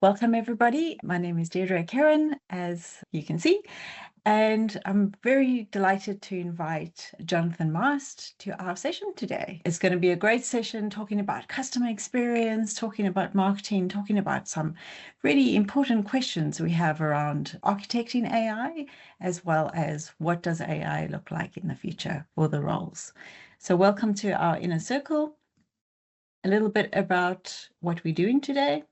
Welcome, everybody. My name is Deirdre Karen, as you can see, and I'm very delighted to invite Jonathan Mast to our session today. It's going to be a great session talking about customer experience, talking about marketing, talking about some really important questions we have around architecting AI, as well as what does AI look like in the future for the roles. So welcome to our inner circle. A little bit about what we're doing today.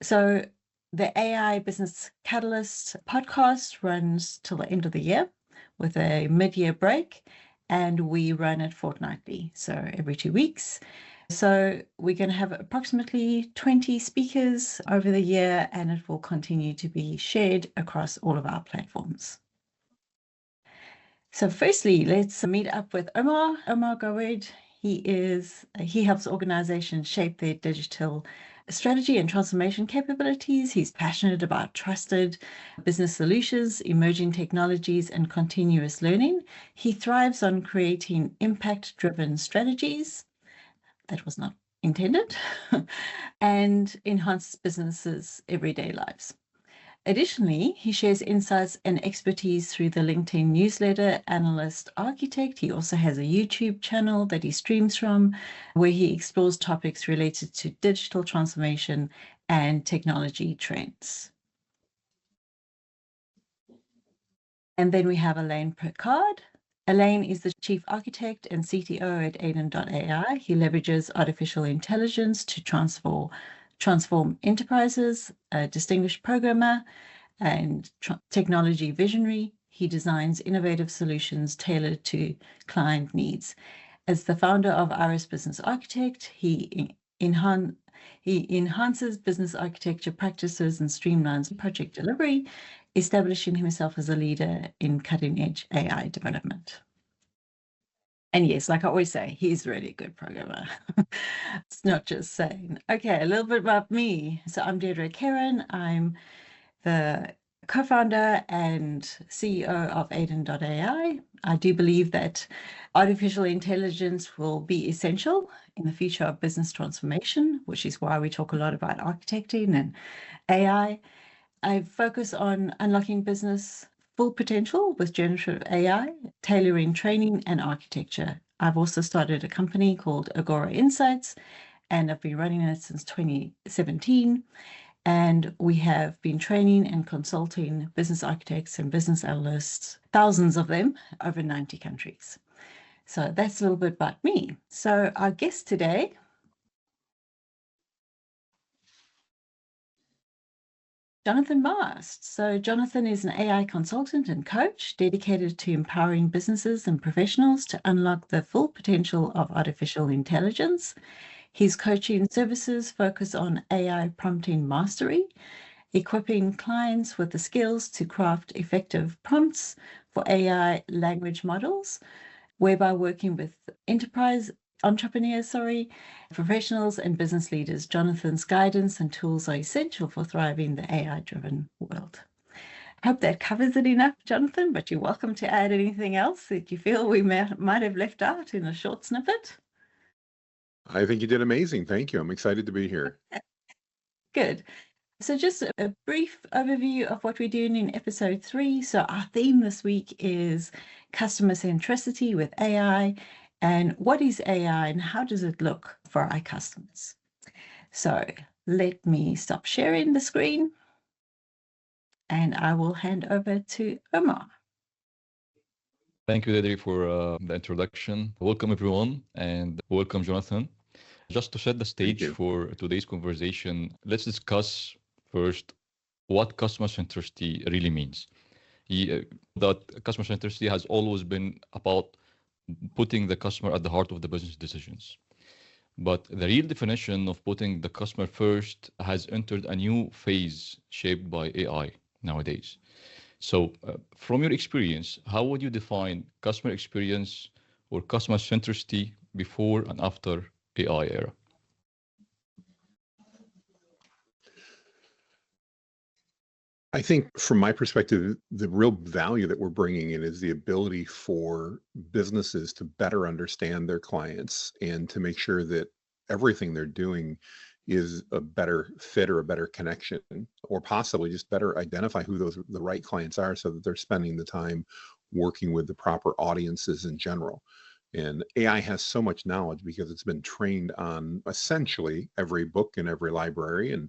So the AI Business Catalyst podcast runs till the end of the year with a mid-year break, and we run it fortnightly, so every 2 weeks. So we're going to have approximately 20 speakers over the year, and it will continue to be shared across all of our platforms. So firstly, let's meet up with Omar. Omar Gawed. He helps organizations shape their digital strategy and transformation capabilities. He's passionate about trusted business solutions, emerging technologies, and continuous learning. He thrives on creating impact-driven strategies. That was not intended, and enhances businesses' everyday lives. Additionally, he shares insights and expertise through the LinkedIn newsletter, Analyst Architect. He also has a YouTube channel that he streams from, where he explores topics related to digital transformation and technology trends. And then we have Elaine Picard. Elaine is the Chief Architect and CTO at Aiden.ai. He leverages artificial intelligence to transform enterprises, a distinguished programmer and technology visionary. He designs innovative solutions tailored to client needs. As the founder of Iris Business Architect, he enhances business architecture practices and streamlines project delivery, establishing himself as a leader in cutting-edge AI development. And yes, like I always say, he's really a good programmer. It's not just saying. Okay, a little bit about me. So I'm Deirdre Karen. I'm the co-founder and CEO of Aiden.ai. I do believe that artificial intelligence will be essential in the future of business transformation, which is why we talk a lot about architecting and AI. I focus on unlocking business full potential with generative AI, tailoring training and architecture. I've also started a company called Agora Insights, and I've been running it since 2017. And we have been training and consulting business architects and business analysts, thousands of them, over 90 countries. So that's a little bit about me. So our guest today, Jonathan Mast. So Jonathan is an AI consultant and coach dedicated to empowering businesses and professionals to unlock the full potential of artificial intelligence. His coaching services focus on AI prompting mastery, equipping clients with the skills to craft effective prompts for AI language models, whereby working with entrepreneurs, professionals and business leaders. Jonathan's guidance and tools are essential for thriving in the AI-driven world. I hope that covers it enough, Jonathan, but you're welcome to add anything else that you feel we might have left out in a short snippet. I think you did amazing. Thank you. I'm excited to be here. Good. So just a brief overview of what we're doing in episode 3. So our theme this week is customer centricity with AI. And what is AI and how does it look for our customers? So let me stop sharing the screen and I will hand over to Omar. Thank you, Deirdre, for the introduction. Welcome, everyone, and welcome, Jonathan. Just to set the stage for today's conversation, let's discuss first what customer centricity really means. That customer centricity has always been about putting the customer at the heart of the business decisions. But the real definition of putting the customer first has entered a new phase shaped by AI nowadays. So from your experience, how would you define customer experience or customer centricity before and after AI era? I think from my perspective, the real value that we're bringing in is the ability for businesses to better understand their clients and to make sure that everything they're doing is a better fit or a better connection, or possibly just better identify who the right clients are so that they're spending the time working with the proper audiences in general. And AI has so much knowledge because it's been trained on essentially every book in every library and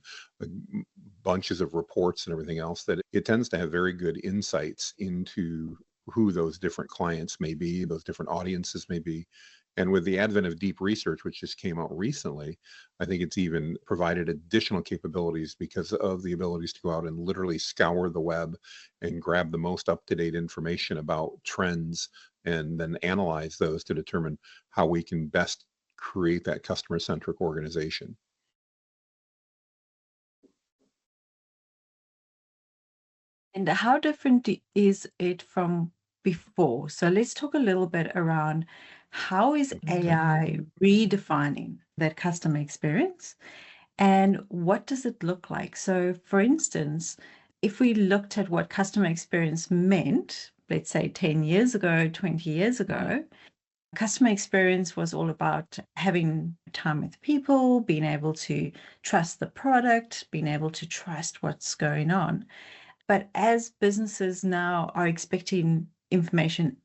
bunches of reports and everything else, that it tends to have very good insights into who those different clients may be, those different audiences may be. And with the advent of deep research, which just came out recently, I think it's even provided additional capabilities because of the abilities to go out and literally scour the web and grab the most up-to-date information about trends and then analyze those to determine how we can best create that customer-centric organization. And how different is it from before? So let's talk a little bit around how is AI redefining that customer experience and what does it look like? So for instance, if we looked at what customer experience meant, let's say 10 years ago, 20 years ago, customer experience was all about having time with people, being able to trust the product, being able to trust what's going on. But as businesses now are expecting information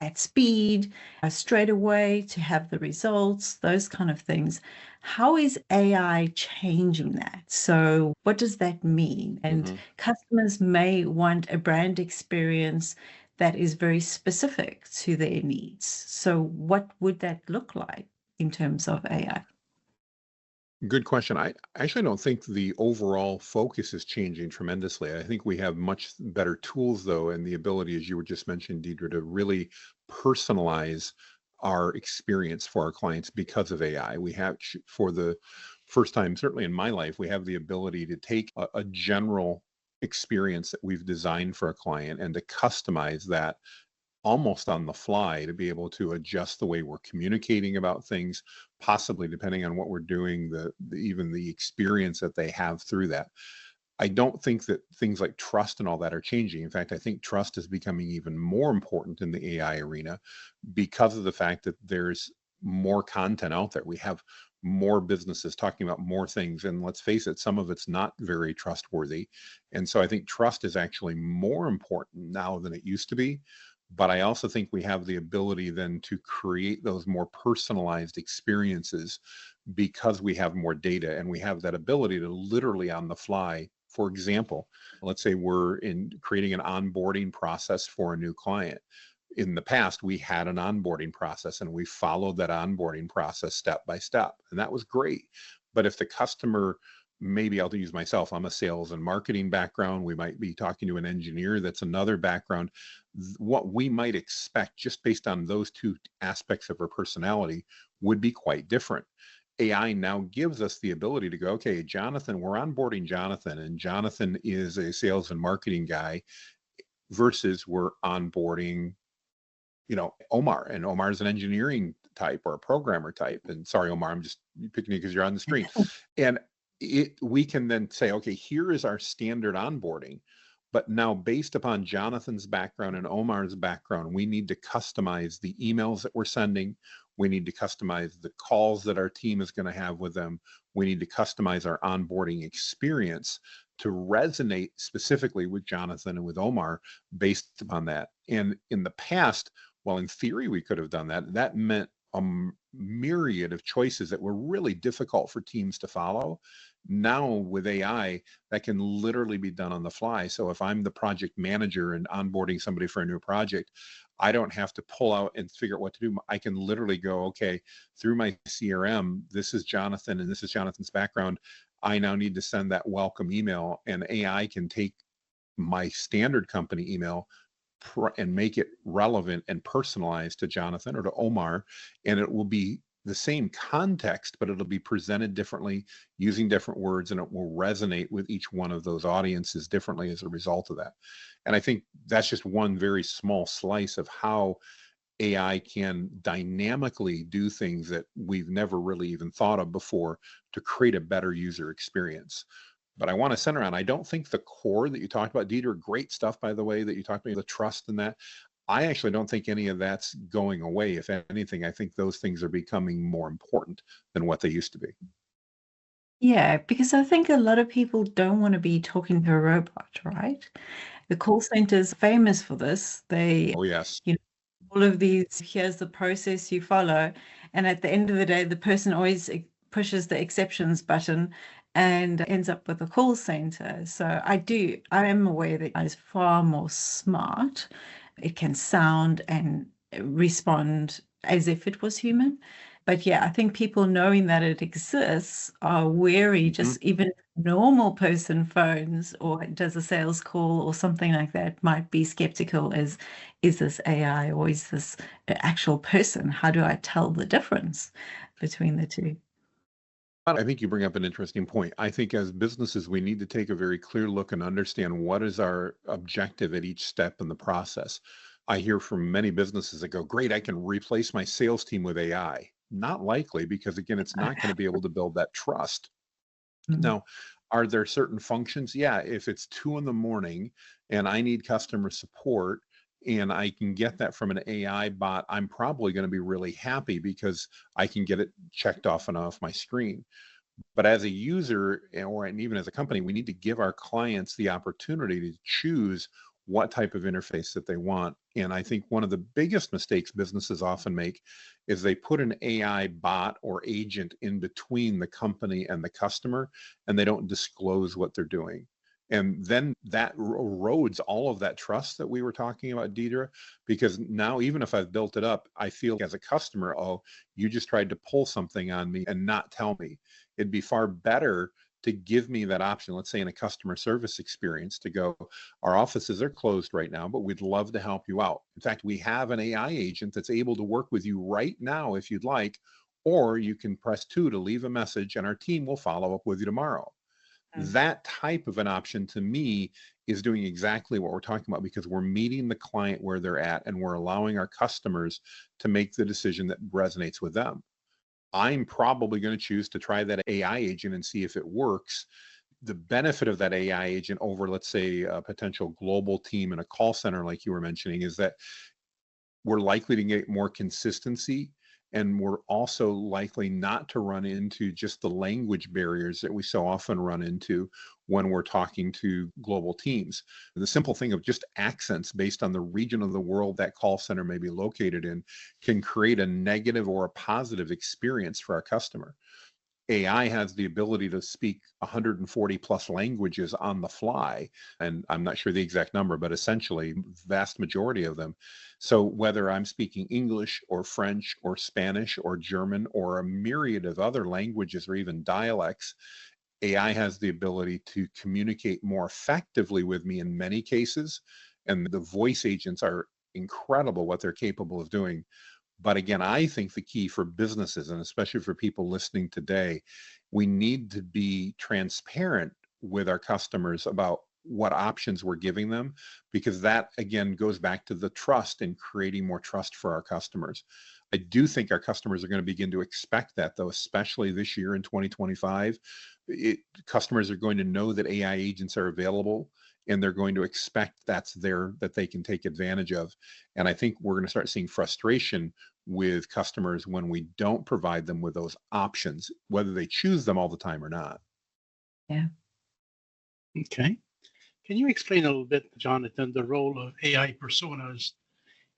at speed, straight away to have the results, those kind of things, how is AI changing that? So, what does that mean? And customers may want a brand experience that is very specific to their needs. So, what would that look like in terms of AI? Good question. I actually don't think the overall focus is changing tremendously. I think we have much better tools, though, and the ability, as you were just mentioning, Deidre, to really personalize our experience for our clients because of AI. We have, for the first time, certainly in my life, we have the ability to take a general experience that we've designed for a client and to customize that almost on the fly, to be able to adjust the way we're communicating about things, possibly depending on what we're doing, even the experience that they have through that. I don't think that things like trust and all that are changing. In fact, I think trust is becoming even more important in the AI arena because of the fact that there's more content out there. We have more businesses talking about more things, and let's face it, some of it's not very trustworthy. And so I think trust is actually more important now than it used to be. But I also think we have the ability then to create those more personalized experiences because we have more data and we have that ability to literally on the fly. For example, let's say we're in creating an onboarding process for a new client. In the past, we had an onboarding process and we followed that onboarding process step by step, and that was great. But if the customer, maybe I'll use myself, I'm a sales and marketing background, we might be talking to an engineer that's another background, what we might expect just based on those two aspects of our personality would be quite different. AI now gives us the ability to go, okay, Jonathan, we're onboarding Jonathan, and Jonathan is a sales and marketing guy versus we're onboarding, Omar, and Omar's an engineering type or a programmer type. And sorry, Omar, I'm just picking you because you're on the screen. And we can then say, okay, here is our standard onboarding. But now, based upon Jonathan's background and Omar's background, we need to customize the emails that we're sending. We need to customize the calls that our team is going to have with them. We need to customize our onboarding experience to resonate specifically with Jonathan and with Omar based upon that. And in the past, well, in theory, we could have done that. That meant a myriad of choices that were really difficult for teams to follow. Now with AI, that can literally be done on the fly. So if I'm the project manager and onboarding somebody for a new project, I don't have to pull out and figure out what to do. I can literally go, okay, through my CRM, this is Jonathan and this is Jonathan's background. I now need to send that welcome email, and AI can take my standard company email and make it relevant and personalized to Jonathan or to Omar, and it will be the same context, but it'll be presented differently using different words, and it will resonate with each one of those audiences differently as a result of that. And I think that's just one very small slice of how AI can dynamically do things that we've never really even thought of before to create a better user experience. But I want to center on, I don't think the core that you talked about, Dieter, great stuff, by the way, that you talked about, the trust and that. I actually don't think any of that's going away. If anything, I think those things are becoming more important than what they used to be. Yeah, because I think a lot of people don't want to be talking to a robot, right? The call center's famous for this. Oh, yes. You know, all of these, here's the process you follow. And at the end of the day, the person always pushes the exceptions button and ends up with a call center. So I am aware that it's far more smart. It can sound and respond as if it was human. But yeah, I think people knowing that it exists are wary, Mhm. just even normal person phones or does a sales call or something like that might be skeptical as, is this AI or is this an actual person? How do I tell the difference between the two? I think you bring up an interesting point. I think as businesses, we need to take a very clear look and understand what is our objective at each step in the process. I hear from many businesses that go, great, I can replace my sales team with AI. Not likely, because again, it's not going to be able to build that trust. Mm. Now, are there certain functions? Yeah, if it's 2 in the morning and I need customer support and I can get that from an AI bot, I'm probably going to be really happy because I can get it checked off and off my screen. But as a user and even as a company, we need to give our clients the opportunity to choose what type of interface that they want. And I think one of the biggest mistakes businesses often make is they put an AI bot or agent in between the company and the customer, and they don't disclose what they're doing. And then that erodes all of that trust that we were talking about, Deidre, because now even if I've built it up, I feel as a customer, oh, you just tried to pull something on me and not tell me. It'd be far better to give me that option, let's say in a customer service experience, to go, our offices are closed right now, but we'd love to help you out. In fact, we have an AI agent that's able to work with you right now if you'd like, or you can press 2 to leave a message and our team will follow up with you tomorrow. Mm. That type of an option to me is doing exactly what we're talking about, because we're meeting the client where they're at and we're allowing our customers to make the decision that resonates with them. I'm probably going to choose to try that AI agent and see if it works. The benefit of that AI agent over, let's say, a potential global team in a call center, like you were mentioning, is that we're likely to get more consistency, and we're also likely not to run into just the language barriers that we so often run into when we're talking to global teams. The simple thing of just accents based on the region of the world that call center may be located in can create a negative or a positive experience for our customer. AI has the ability to speak 140 plus languages on the fly. And I'm not sure the exact number, but essentially vast majority of them. So whether I'm speaking English or French or Spanish or German or a myriad of other languages or even dialects, AI has the ability to communicate more effectively with me in many cases. And the voice agents are incredible what they're capable of doing. But again, I think the key for businesses, and especially for people listening today, we need to be transparent with our customers about what options we're giving them, because that again goes back to the trust and creating more trust for our customers. I do think our customers are going to begin to expect that, though, especially this year in 2025. Customers are going to know that AI agents are available, and they're going to expect that's there, that they can take advantage of. And I think we're going to start seeing frustration with customers when we don't provide them with those options, whether they choose them all the time or not. Yeah. Okay. Can you explain a little bit, Jonathan, the role of AI personas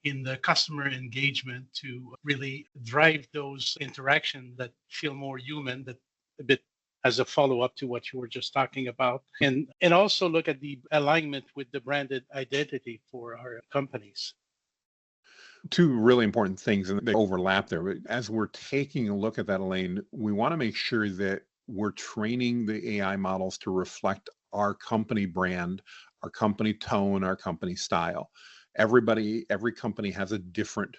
in the customer engagement to really drive those interactions that feel more human, that a bit as a follow-up to what you were just talking about, and also look at the alignment with the branded identity for our companies? Two really important things, and they overlap there. But as we're taking a look at that, Elaine, we want to make sure that we're training the AI models to reflect our company brand, our company tone, our company style. Every company has a different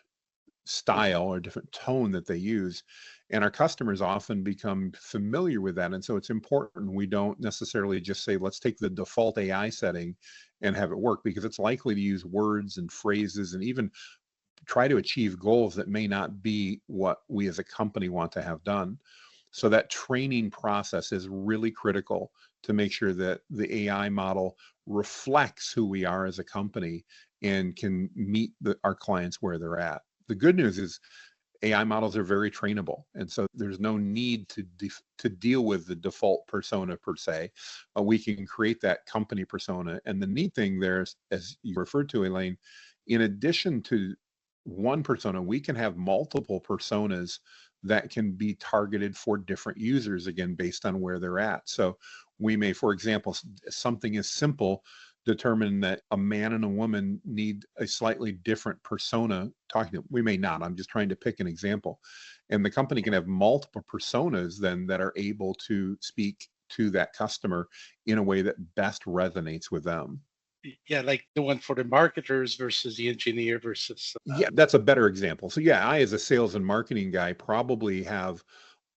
style or different tone that they use. And our customers often become familiar with that. And so it's important we don't necessarily just say, let's take the default AI setting and have it work, because it's likely to use words and phrases and even try to achieve goals that may not be what we as a company want to have done. So that training process is really critical to make sure that the AI model reflects who we are as a company and can meet our clients where they're at. The good news is AI models are very trainable. And so there's no need to deal with the default persona per se. We can create that company persona. And the neat thing there is, as you referred to, Elaine, in addition to one persona, we can have multiple personas that can be targeted for different users, again, based on where they're at. So we may, for example, something as simple, determine that a man and a woman need a slightly different persona talking to them. We may not. I'm just trying to pick an example. And the company can have multiple personas then that are able to speak to that customer in a way that best resonates with them. Yeah, like the one for the marketers versus the engineer versus. Yeah, that's a better example. So yeah, I as a sales and marketing guy probably have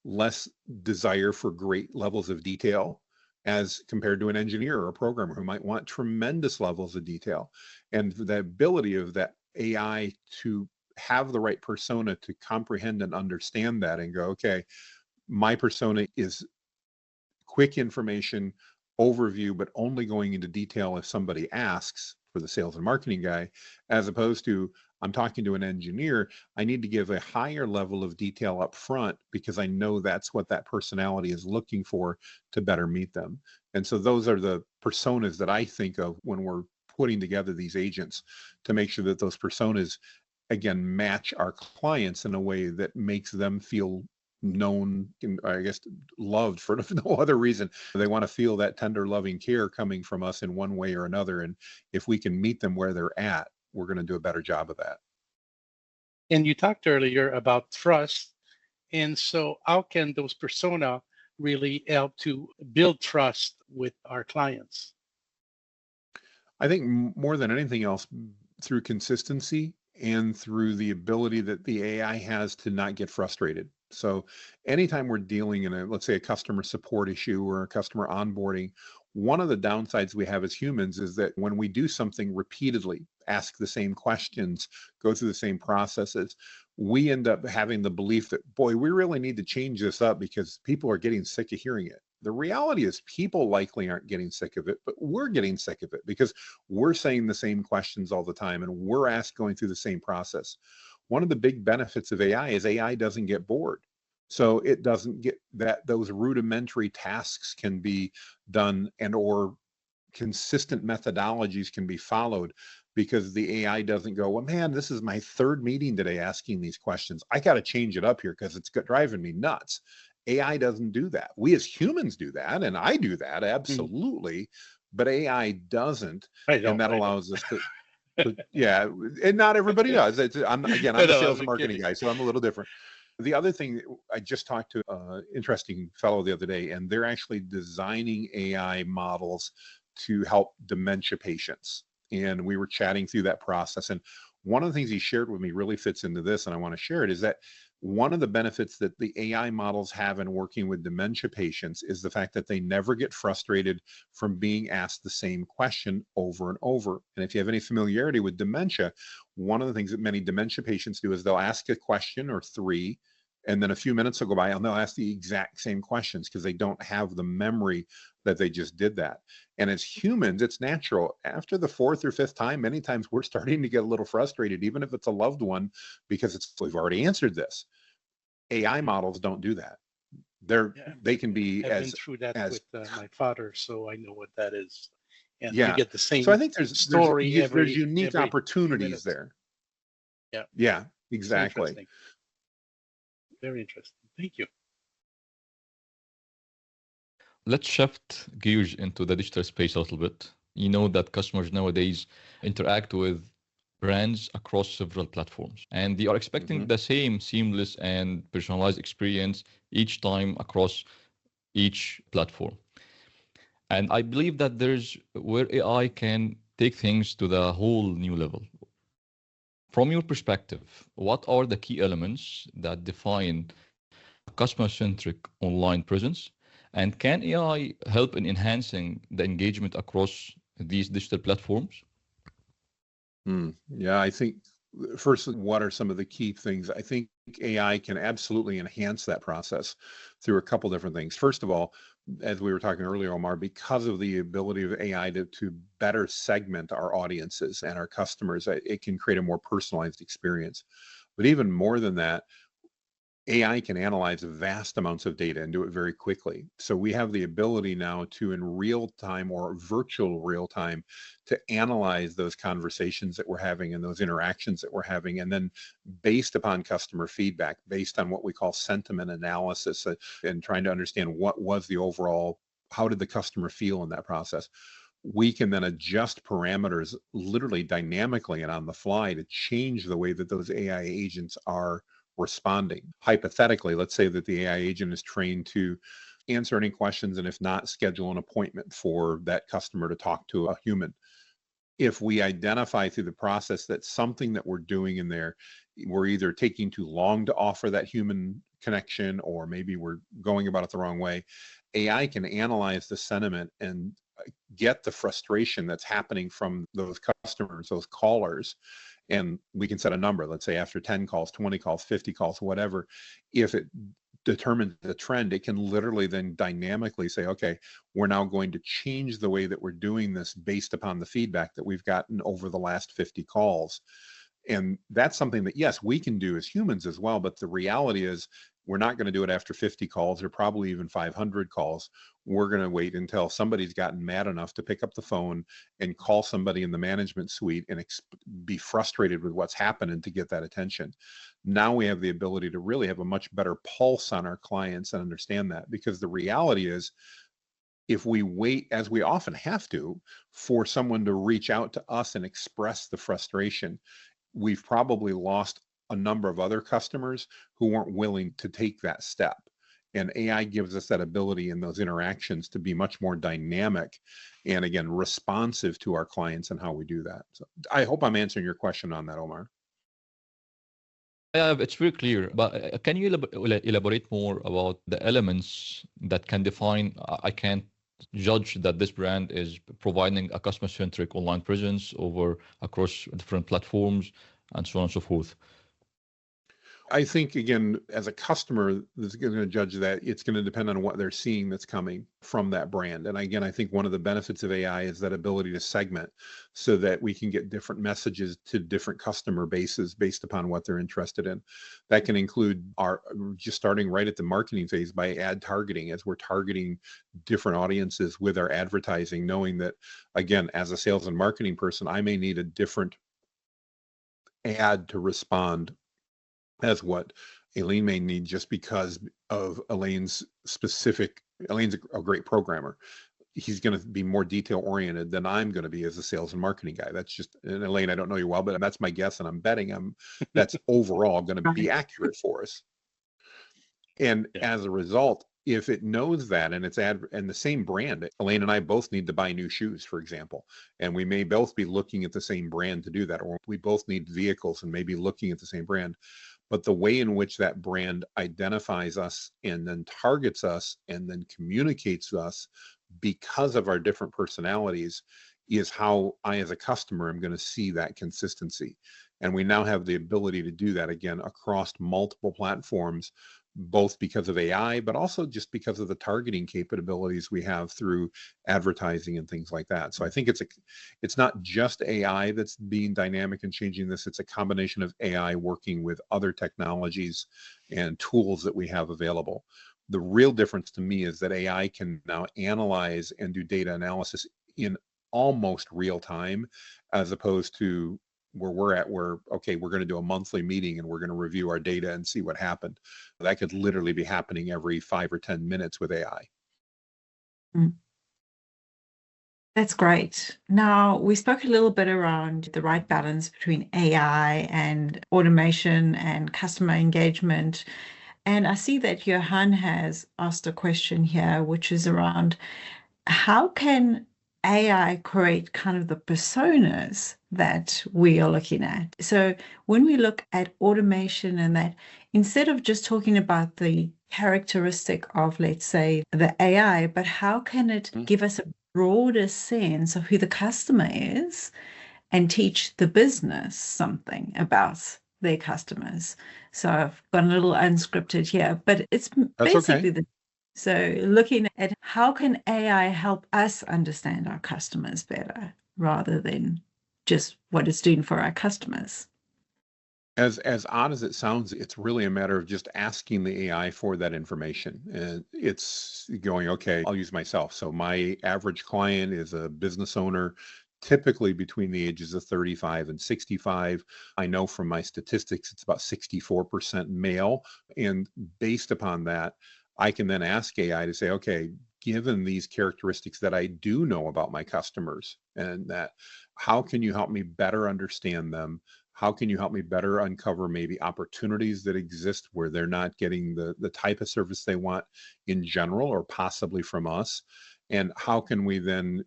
less desire for great levels of detail as compared to an engineer or a programmer who might want tremendous levels of detail. And the ability of that AI to have the right persona to comprehend and understand that and go, okay, my persona is quick information overview, but only going into detail if somebody asks, for the sales and marketing guy, as opposed to I'm talking to an engineer, I need to give a higher level of detail up front because I know that's what that personality is looking for to better meet them. And so those are the personas that I think of when we're putting together these agents to make sure that those personas, again, match our clients in a way that makes them feel known, I guess, loved for no other reason. They want to feel that tender, loving care coming from us in one way or another. And if we can meet them where they're at, we're going to do a better job of that. And you talked earlier about trust. And so how can those persona really help to build trust with our clients? I think more than anything else, through consistency and through the ability that the AI has to not get frustrated. So anytime we're dealing in let's say a customer support issue or a customer onboarding, one of the downsides we have as humans is that when we do something repeatedly, ask the same questions, go through the same processes, we end up having the belief that, boy, we really need to change this up because people are getting sick of hearing it. The reality is people likely aren't getting sick of it, but we're getting sick of it because we're saying the same questions all the time and we're going through the same process. One of the big benefits of AI is AI doesn't get bored. So it doesn't get that those rudimentary tasks can be done and or consistent methodologies can be followed because the AI doesn't go, well, man, this is my third meeting today asking these questions. I got to change it up here because it's driving me nuts. AI doesn't do that. We as humans do that, and I do that, absolutely, but AI doesn't, and that allows us to, yeah, and not everybody does. I'm a sales and marketing guy, so I'm a little different. The other thing, I just talked to an interesting fellow the other day, and they're actually designing AI models to help dementia patients. And we were chatting through that process. And one of the things he shared with me really fits into this, and I want to share it, is that one of the benefits that the AI models have in working with dementia patients is the fact that they never get frustrated from being asked the same question over and over. And if you have any familiarity with dementia, one of the things that many dementia patients do is they'll ask a question or three, and then a few minutes will go by and they'll ask the exact same questions because they don't have the memory that they just did that. And as humans, it's natural. After the fourth or fifth time, many times we're starting to get a little frustrated, even if it's a loved one, because we've already answered this. AI models don't do that. They can be I've been through that with my father, so I know what that is. And you get the same. So I think there's unique every opportunities there. Yeah, exactly. Very interesting. Thank you. Let's shift gears into the digital space a little bit. You know that customers nowadays interact with brands across several platforms, and they are expecting the same seamless and personalized experience each time across each platform. And I believe that there's where AI can take things to the whole new level. From your perspective, what are the key elements that define a customer-centric online presence? And can AI help in enhancing the engagement across these digital platforms? Yeah, I think first, what are some of the key things? I think AI can absolutely enhance that process through a couple different things. First of all, as we were talking earlier, Omar, because of the ability of AI to better segment our audiences and our customers, it can create a more personalized experience. But even more than that, AI can analyze vast amounts of data and do it very quickly. So we have the ability now to, in real time or virtual real time, to analyze those conversations that we're having and those interactions that we're having. And then based upon customer feedback, based on what we call sentiment analysis, and trying to understand what was the overall, how did the customer feel in that process, we can then adjust parameters literally dynamically and on the fly to change the way that those AI agents are responding. Hypothetically, let's say that the AI agent is trained to answer any questions, and if not, schedule an appointment for that customer to talk to a human. If we identify through the process that something that we're doing in there, we're either taking too long to offer that human connection, or maybe we're going about it the wrong way, AI can analyze the sentiment and get the frustration that's happening from those customers, those callers, and we can set a number, let's say after 10 calls, 20 calls, 50 calls, whatever. If it determines the trend, it can literally then dynamically say, okay, we're now going to change the way that we're doing this based upon the feedback that we've gotten over the last 50 calls. And that's something that, yes, we can do as humans as well, but the reality is we're not going to do it after 50 calls or probably even 500 calls. We're going to wait until somebody's gotten mad enough to pick up the phone and call somebody in the management suite and be frustrated with what's happening to get that attention. Now we have the ability to really have a much better pulse on our clients and understand that, because the reality is, if we wait, as we often have to, for someone to reach out to us and express the frustration, we've probably lost a number of other customers who weren't willing to take that step. And AI gives us that ability in those interactions to be much more dynamic and, again, responsive to our clients and how we do that. So I hope I'm answering your question on that, Omar. Yeah, it's very clear, but can you elaborate more about the elements that can define, I can't judge that this brand is providing a customer-centric online presence over across different platforms and so on and so forth? I think, again, as a customer that's going to judge that, it's going to depend on what they're seeing that's coming from that brand. And again, I think one of the benefits of AI is that ability to segment so that we can get different messages to different customer bases based upon what they're interested in. That can include our just starting right at the marketing phase by ad targeting, as we're targeting different audiences with our advertising, knowing that, again, as a sales and marketing person, I may need a different ad to respond as what Elaine may need, just because of Elaine's a great programmer. He's going to be more detail oriented than I'm going to be as a sales and marketing guy. That's just, and Elaine, I don't know you well, but that's my guess, and I'm betting that's overall going to be accurate for us. And as a result, if it knows that, and it's and the same brand, Elaine and I both need to buy new shoes, for example, and we may both be looking at the same brand to do that, or we both need vehicles and maybe looking at the same brand. But the way in which that brand identifies us and then targets us and then communicates with us because of our different personalities is how I, as a customer, am going to see that consistency. And we now have the ability to do that, again, across multiple platforms, both because of AI, but also just because of the targeting capabilities we have through advertising and things like that. So I think it's not just AI that's being dynamic and changing this. It's a combination of AI working with other technologies and tools that we have available. The real difference to me is that AI can now analyze and do data analysis in almost real time, as opposed to where we're at, where, okay, we're going to do a monthly meeting and we're going to review our data and see what happened. That could literally be happening every 5 or 10 minutes with AI. That's great. Now, we spoke a little bit around the right balance between AI and automation and customer engagement. And I see that Johan has asked a question here, which is around how can AI create kind of the personas that we are looking at? So when we look at automation and that, instead of just talking about the characteristic of, let's say, the AI, but how can it give us a broader sense of who the customer is and teach the business something about their customers? So I've got a little unscripted here, but it's basically okay. So looking at how can AI help us understand our customers better rather than just what it's doing for our customers. As odd as it sounds, it's really a matter of just asking the AI for that information. And it's going, okay, I'll use myself. So my average client is a business owner, typically between the ages of 35 and 65. I know from my statistics, it's about 64% male. And based upon that, I can then ask AI to say, okay, given these characteristics that I do know about my customers, and that how can you help me better understand them? How can you help me better uncover maybe opportunities that exist where they're not getting the type of service they want in general or possibly from us? And how can we then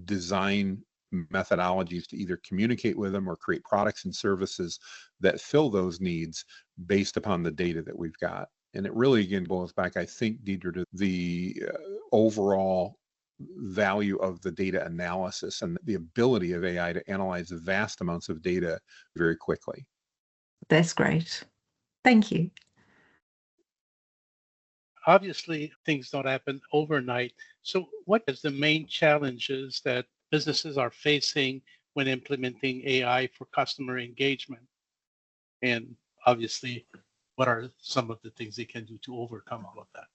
design methodologies to either communicate with them or create products and services that fill those needs based upon the data that we've got? And it really, again, boils back, I think, Deidre, to the overall value of the data analysis and the ability of AI to analyze vast amounts of data very quickly. That's great. Thank you. Obviously, things don't happen overnight. So what is the main challenges that businesses are facing when implementing AI for customer engagement? And obviously, what are some of the things they can do to overcome all of that?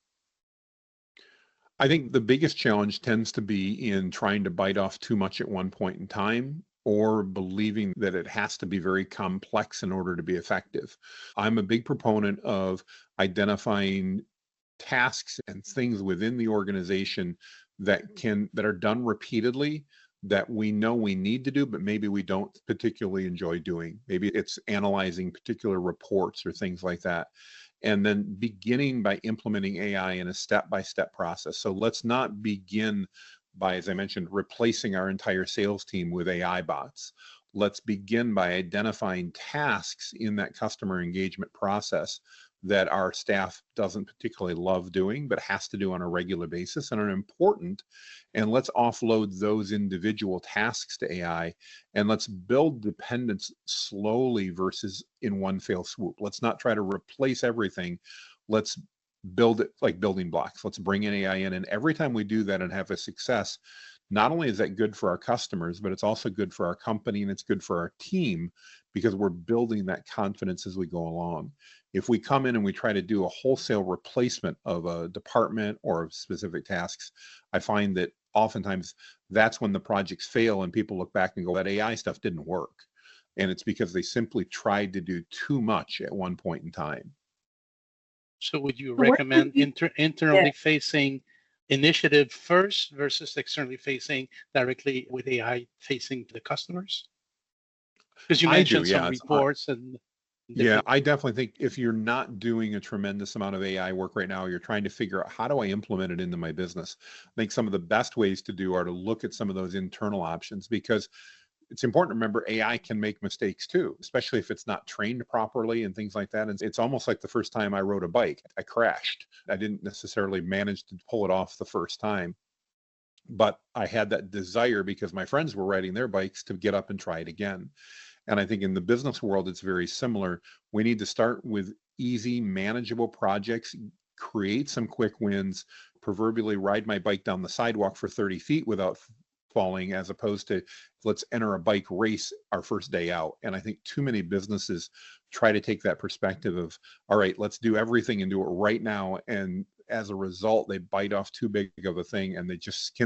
I think the biggest challenge tends to be in trying to bite off too much at one point in time or believing that it has to be very complex in order to be effective. I'm a big proponent of identifying tasks and things within the organization that are done repeatedly that we know we need to do, but maybe we don't particularly enjoy doing. Maybe it's analyzing particular reports or things like that. And then beginning by implementing AI in a step-by-step process. So let's not begin by, as I mentioned, replacing our entire sales team with AI bots. Let's begin by identifying tasks in that customer engagement process that our staff doesn't particularly love doing, but has to do on a regular basis and are important. And let's offload those individual tasks to AI and let's build dependence slowly versus in one fell swoop. Let's not try to replace everything. Let's build it like building blocks. Let's bring in AI in. And every time we do that and have a success, not only is that good for our customers, but it's also good for our company and it's good for our team because we're building that confidence as we go along. If we come in and we try to do a wholesale replacement of a department or of specific tasks, I find that oftentimes that's when the projects fail and people look back and go, that AI stuff didn't work. And it's because they simply tried to do too much at one point in time. So would you recommend internally facing initiative first versus externally facing directly with AI facing the customers? Because you mentioned some reports and yeah, I definitely think if you're not doing a tremendous amount of AI work right now, you're trying to figure out how do I implement it into my business. I think some of the best ways to do are to look at some of those internal options because it's important to remember AI can make mistakes too, especially if it's not trained properly and things like that. And it's almost like the first time I rode a bike, I crashed. I didn't necessarily manage to pull it off the first time, but I had that desire because my friends were riding their bikes to get up and try it again. And I think in the business world, it's very similar. We need to start with easy, manageable projects, create some quick wins, proverbially ride my bike down the sidewalk for 30 feet without falling, as opposed to let's enter a bike race our first day out. And I think too many businesses try to take that perspective of, all right, let's do everything and do it right now. And as a result, they bite off too big of a thing and they just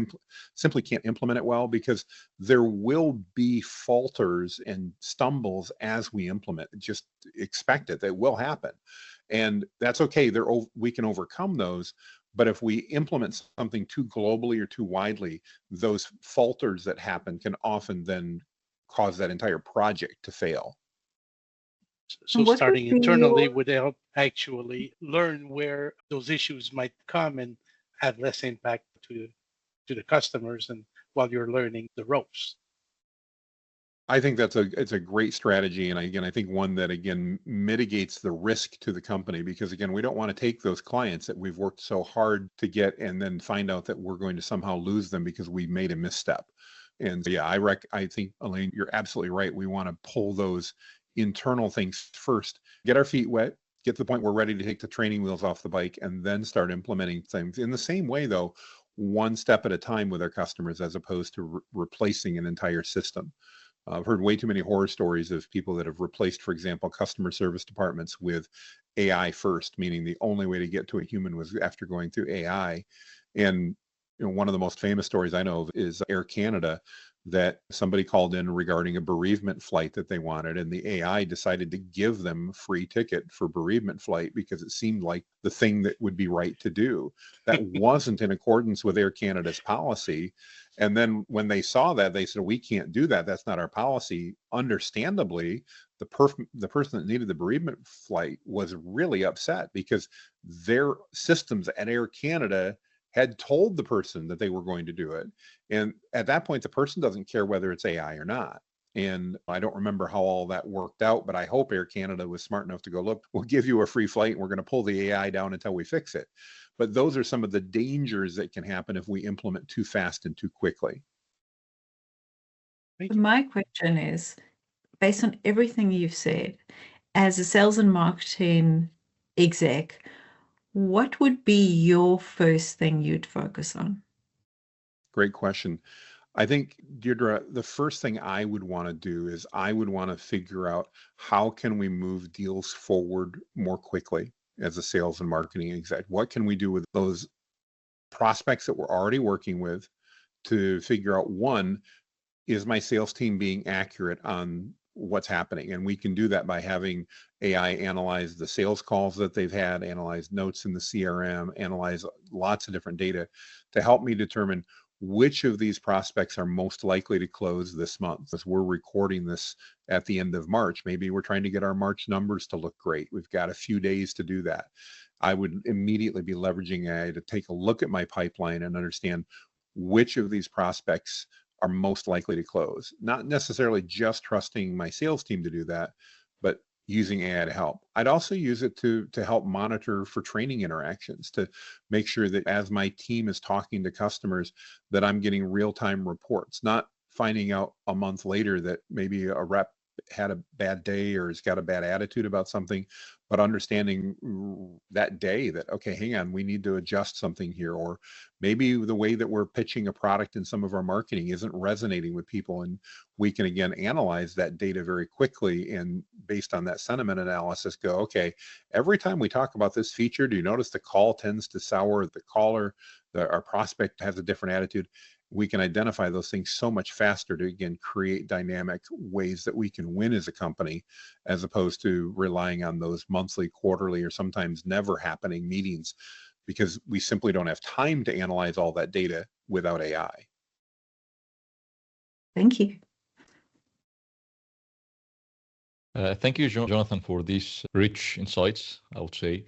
simply can't implement it well because there will be falters and stumbles as we implement. Just expect it. They will happen. And that's okay. We can overcome those. But if we implement something too globally or too widely, those falters that happen can often then cause that entire project to fail. So starting internally would help actually learn where those issues might come and have less impact to the customers and while you're learning the ropes. I think it's a great strategy. And again, I think one that again mitigates the risk to the company because again, we don't want to take those clients that we've worked so hard to get and then find out that we're going to somehow lose them because we made a misstep. And yeah, I think, Elaine, you're absolutely right. We want to pull those internal things first, get our feet wet, get to the point where we're ready to take the training wheels off the bike, and then start implementing things in the same way, though, one step at a time with our customers as opposed to replacing an entire system. I've heard way too many horror stories of people that have replaced, for example, customer service departments with AI first, meaning the only way to get to a human was after going through AI. And one of the most famous stories I know of is Air Canada, that somebody called in regarding a bereavement flight that they wanted, and the AI decided to give them a free ticket for bereavement flight because it seemed like the thing that would be right to do. That wasn't in accordance with Air Canada's policy. And then when they saw that, they said, we can't do that. That's not our policy. Understandably, the person that needed the bereavement flight was really upset because their systems at Air Canada had told the person that they were going to do it. And at that point, the person doesn't care whether it's AI or not. And I don't remember how all that worked out, but I hope Air Canada was smart enough to go, look, we'll give you a free flight and we're going to pull the AI down until we fix it. But those are some of the dangers that can happen if we implement too fast and too quickly. My question is, based on everything you've said, as a sales and marketing exec, what would be your first thing you'd focus on? Great question. I think, Deirdre, the first thing I would want to do is I would want to figure out how can we move deals forward more quickly as a sales and marketing exec. What can we do with those prospects that we're already working with to figure out, one, is my sales team being accurate on what's happening? And we can do that by having AI analyze the sales calls that they've had, analyze notes in the CRM, analyze lots of different data to help me determine which of these prospects are most likely to close this month. As we're recording this at the end of March, maybe we're trying to get our March numbers to look great. We've got a few days to do that. I would immediately be leveraging AI to take a look at my pipeline and understand which of these prospects are most likely to close. Not necessarily just trusting my sales team to do that, but using AI to help. I'd also use it to help monitor for training interactions, to make sure that as my team is talking to customers, that I'm getting real-time reports, not finding out a month later that maybe a rep had a bad day or has got a bad attitude about something, but understanding that day that, okay, hang on, we need to adjust something here. Or maybe the way that we're pitching a product in some of our marketing isn't resonating with people. And we can, again, analyze that data very quickly. And based on that sentiment analysis, go, okay, every time we talk about this feature, do you notice the call tends to sour the caller, our prospect has a different attitude? We can identify those things so much faster to, again, create dynamic ways that we can win as a company, as opposed to relying on those monthly, quarterly, or sometimes never happening meetings, because we simply don't have time to analyze all that data without AI. Thank you. Thank you, Jonathan, for these rich insights, I would say.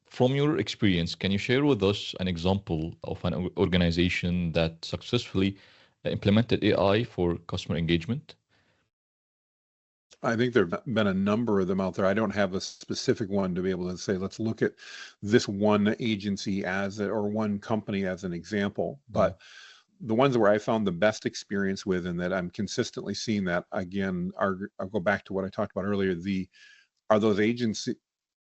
From your experience, can you share with us an example of an organization that successfully implemented AI for customer engagement? I think there have been a number of them out there. I don't have a specific one to be able to say, let's look at this one agency or one company as an example. But the ones where I found the best experience with, and that I'm consistently seeing that, again, I'll go back to what I talked about earlier, are those agencies,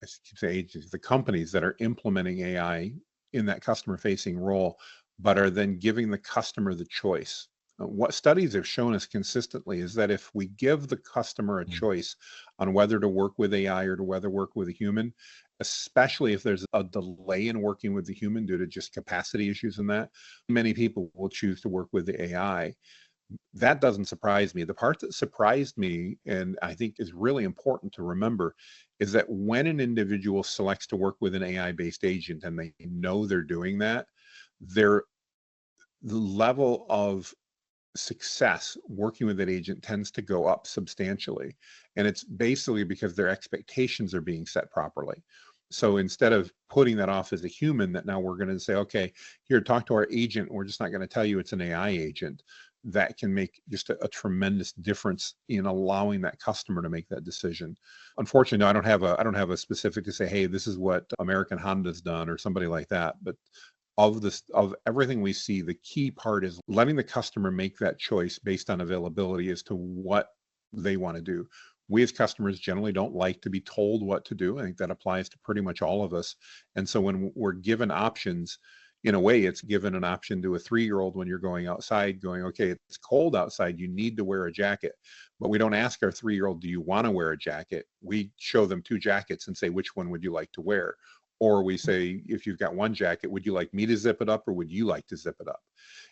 I keep saying agencies, the companies that are implementing AI in that customer facing role, but are then giving the customer the choice. What studies have shown us consistently is that if we give the customer a choice on whether to work with AI or to whether work with a human, especially if there's a delay in working with the human due to just capacity issues and that, many people will choose to work with the AI. That doesn't surprise me. The part that surprised me, and I think is really important to remember, is that when an individual selects to work with an AI-based agent and they know they're doing that, the level of success working with that agent tends to go up substantially. And it's basically because their expectations are being set properly. So instead of putting that off as a human, that now we're going to say, okay, here, talk to our agent. We're just not going to tell you it's an AI agent. That can make just a tremendous difference in allowing that customer to make that decision. Unfortunately, no, I don't have a specific to say, hey, this is what American Honda's done or somebody like that. But of everything we see, the key part is letting the customer make that choice based on availability as to what they want to do. We as customers generally don't like to be told what to do. I think that applies to pretty much all of us. And so when we're given options, in a way, it's given an option to a 3-year-old when you're going outside, going, okay, it's cold outside, you need to wear a jacket. But we don't ask our 3-year-old, do you want to wear a jacket? We show them 2 jackets and say, which one would you like to wear? Or we say, if you've got 1 jacket, would you like me to zip it up or would you like to zip it up?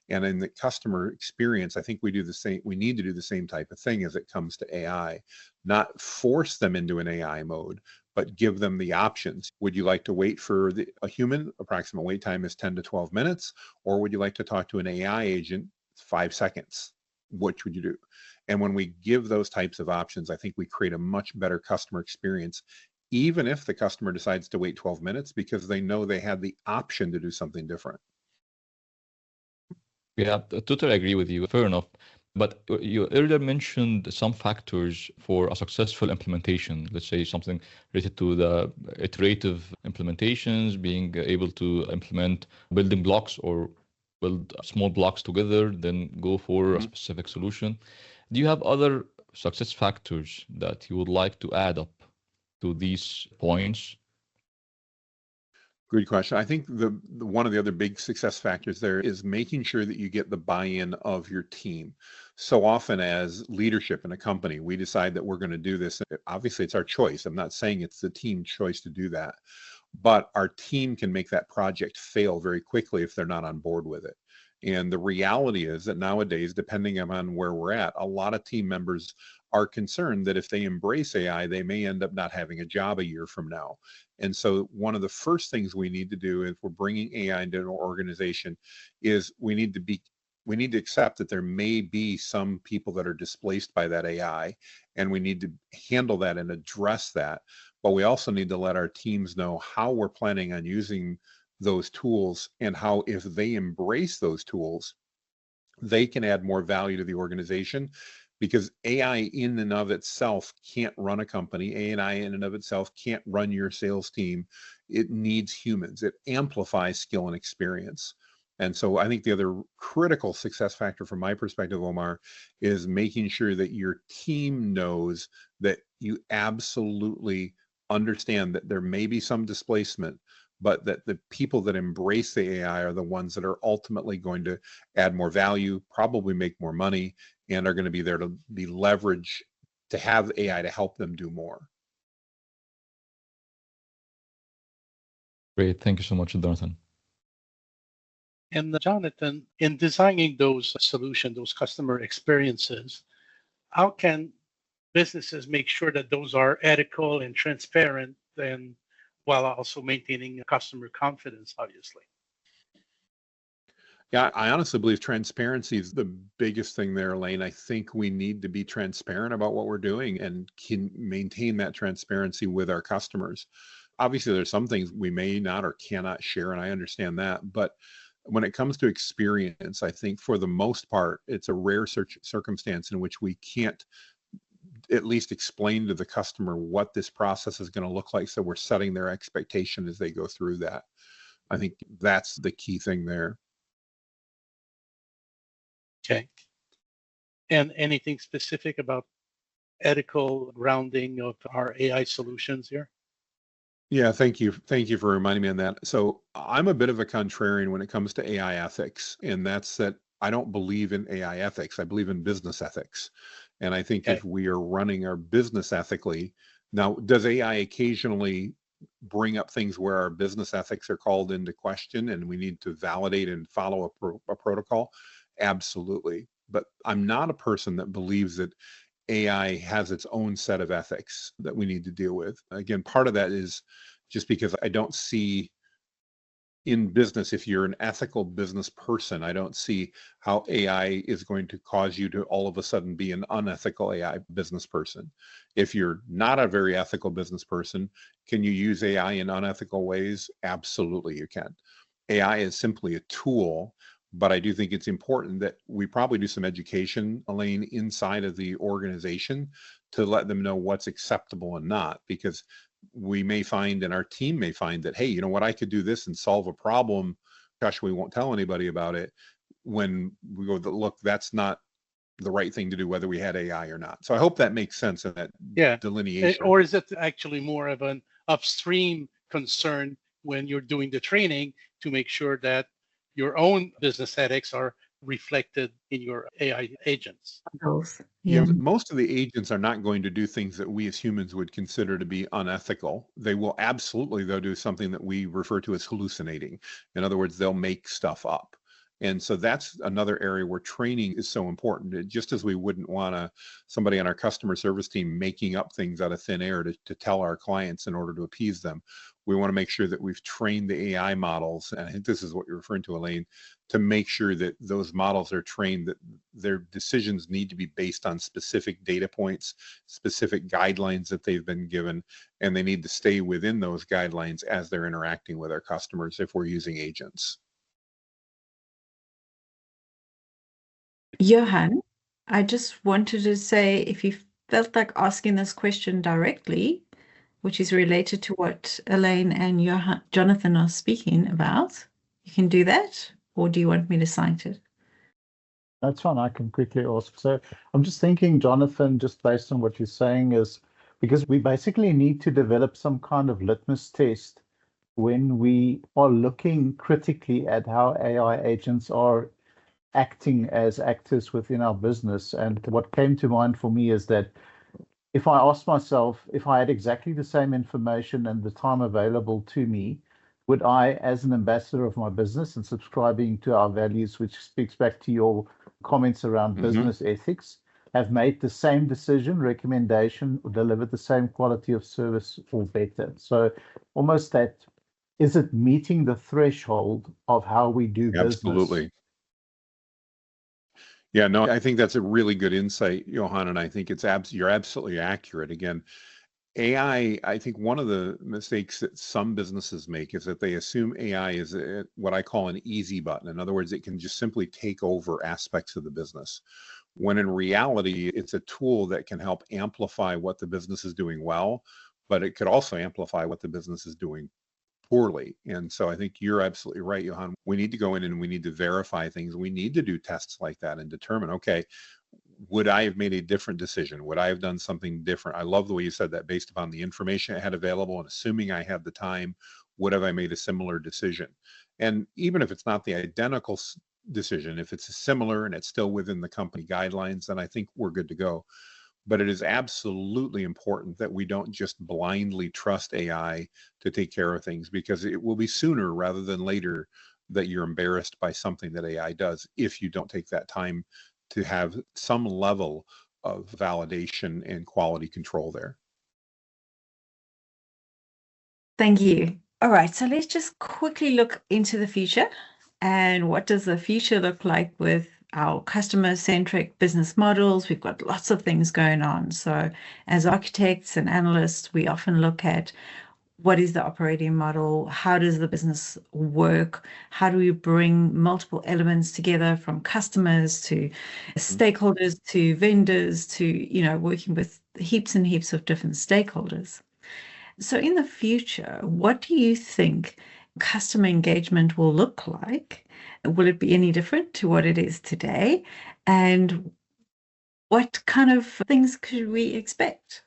And in the customer experience, I think we do the same. We need to do the same type of thing as it comes to AI, not force them into an AI mode, but give them the options. Would you like to wait for a human? Approximate wait time is 10 to 12 minutes. Or would you like to talk to an AI agent 5 seconds? Which would you do? And when we give those types of options, I think we create a much better customer experience, even if the customer decides to wait 12 minutes because they know they had the option to do something different. Yeah, I totally agree with you. Fair enough. But you earlier mentioned some factors for a successful implementation. Let's say something related to the iterative implementations, being able to implement building blocks or build small blocks together, then go for a specific solution. Do you have other success factors that you would like to add up to these points? Good question. I think the one of the other big success factors there is making sure that you get the buy-in of your team. So often as leadership in a company, we decide that we're going to do this. Obviously, it's our choice. I'm not saying it's the team choice to do that, but our team can make that project fail very quickly if they're not on board with it. And the reality is that nowadays, depending on where we're at, a lot of team members are concerned that if they embrace AI, they may end up not having a job a year from now. And so one of the first things we need to do if we're bringing AI into an organization is we need to accept that there may be some people that are displaced by that AI, and we need to handle that and address that. But we also need to let our teams know how we're planning on using those tools and how if they embrace those tools, they can add more value to the organization, because AI in and of itself can't run a company. AI in and of itself can't run your sales team. It needs humans. It amplifies skill and experience. And so I think the other critical success factor from my perspective, Omar, is making sure that your team knows that you absolutely understand that there may be some displacement, but that the people that embrace the AI are the ones that are ultimately going to add more value, probably make more money, and are going to be there to be leveraged to have AI to help them do more. Great. Thank you so much, Jonathan. And Jonathan, in designing those solutions, those customer experiences, how can businesses make sure that those are ethical and transparent, and while also maintaining customer confidence, obviously? Yeah, I honestly believe transparency is the biggest thing there, Elaine. I think we need to be transparent about what we're doing and can maintain that transparency with our customers. Obviously, there's some things we may not or cannot share, and I understand that. But when it comes to experience, I think for the most part, it's a rare circumstance in which we can't at least explain to the customer what this process is going to look like, so we're setting their expectation as they go through that. I think that's the key thing there. Okay. And anything specific about ethical grounding of our AI solutions here? Yeah, thank you. Thank you for reminding me on that. So I'm a bit of a contrarian when it comes to AI ethics, and that's that I don't believe in AI ethics. I believe in business ethics. And I think if we are running our business ethically, now, does AI occasionally bring up things where our business ethics are called into question and we need to validate and follow a protocol? Absolutely. But I'm not a person that believes that AI has its own set of ethics that we need to deal with. Again, part of that is just because I don't see in business, if you're an ethical business person, I don't see how AI is going to cause you to all of a sudden be an unethical AI business person. If you're not a very ethical business person, can you use AI in unethical ways? Absolutely, you can. AI is simply a tool, but I do think it's important that we probably do some education, Elaine, inside of the organization to let them know what's acceptable and not, because we may find and our team may find that, hey, you know what, I could do this and solve a problem. Gosh, we won't tell anybody about it. When we go, look, that's not the right thing to do, whether we had AI or not. So I hope that makes sense in that delineation. Or is it actually more of an upstream concern when you're doing the training to make sure that your own business ethics are reflected in your AI agents. Yeah. Most of the agents are not going to do things that we as humans would consider to be unethical. They will absolutely, though, do something that we refer to as hallucinating. In other words, they'll make stuff up. And so that's another area where training is so important. Just as we wouldn't want somebody on our customer service team making up things out of thin air to tell our clients in order to appease them, we want to make sure that we've trained the AI models, and I think this is what you're referring to, Elaine, to make sure that those models are trained, that their decisions need to be based on specific data points, specific guidelines that they've been given, and they need to stay within those guidelines as they're interacting with our customers if we're using agents. Johan, I just wanted to say, if you felt like asking this question directly, which is related to what Elaine and Jonathan are speaking about, you can do that, or do you want me to cite it? That's fine. I can quickly ask. So I'm just thinking, Jonathan, just based on what you're saying, is because we basically need to develop some kind of litmus test when we are looking critically at how AI agents are acting as actors within our business. And what came to mind for me is that if I asked myself, if I had exactly the same information and the time available to me, would I, as an ambassador of my business and subscribing to our values, which speaks back to your comments around business ethics, have made the same decision, recommendation, or delivered the same quality of service or better? So almost that, is it meeting the threshold of how we do business? Absolutely. Yeah, no, I think that's a really good insight, Johan, and I think you're absolutely accurate. Again, AI, I think one of the mistakes that some businesses make is that they assume AI is what I call an easy button. In other words, it can just simply take over aspects of the business, when in reality, it's a tool that can help amplify what the business is doing well, but it could also amplify what the business is doing poorly. And so I think you're absolutely right, Johan. We need to go in and we need to verify things. We need to do tests like that and determine, okay, would I have made a different decision? Would I have done something different? I love the way you said that, based upon the information I had available and assuming I had the time, would have I made a similar decision? And even if it's not the identical decision, if it's similar and it's still within the company guidelines, then I think we're good to go. But it is absolutely important that we don't just blindly trust AI to take care of things, because it will be sooner rather than later that you're embarrassed by something that AI does if you don't take that time to have some level of validation and quality control there. Thank you. All right, so let's just quickly look into the future. And what does the future look like with our customer-centric business models? We've got lots of things going on. So as architects and analysts, we often look at what is the operating model? How does the business work? How do we bring multiple elements together, from customers to stakeholders to vendors to, working with heaps and heaps of different stakeholders? So in the future, what do you think customer engagement will look like? Will it be any different to what it is today? And what kind of things could we expect?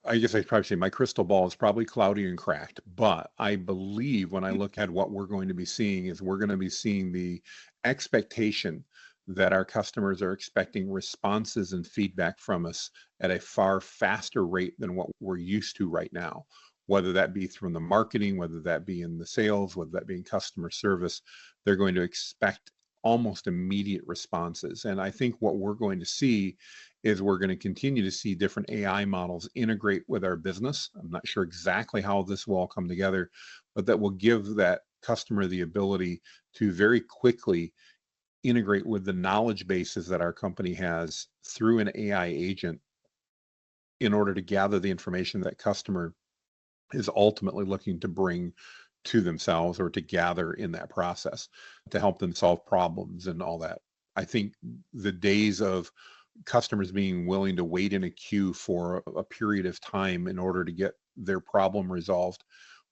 I guess I'd probably say my crystal ball is probably cloudy and cracked, but I believe when I look at what we're going to be seeing is we're going to be seeing the expectation that our customers are expecting responses and feedback from us at a far faster rate than what we're used to right now, whether that be from the marketing, whether that be in the sales, whether that be in customer service. They're going to expect almost immediate responses. And I think what we're going to see is we're going to continue to see different AI models integrate with our business. I'm not sure exactly how this will all come together, but that will give that customer the ability to very quickly integrate with the knowledge bases that our company has through an AI agent in order to gather the information that customer is ultimately looking to bring to themselves or to gather in that process to help them solve problems and all that. I think the days of customers being willing to wait in a queue for a period of time in order to get their problem resolved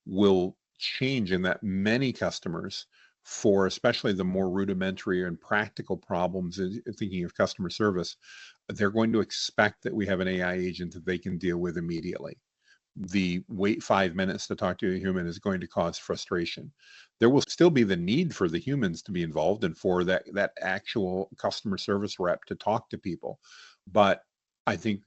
will change, in that many customers, for especially the more rudimentary and practical problems, thinking of customer service, they're going to expect that we have an AI agent that they can deal with immediately. the wait 5 minutes to talk to a human is going to cause frustration. There will still be the need for the humans to be involved and for that actual customer service rep to talk to people. But I think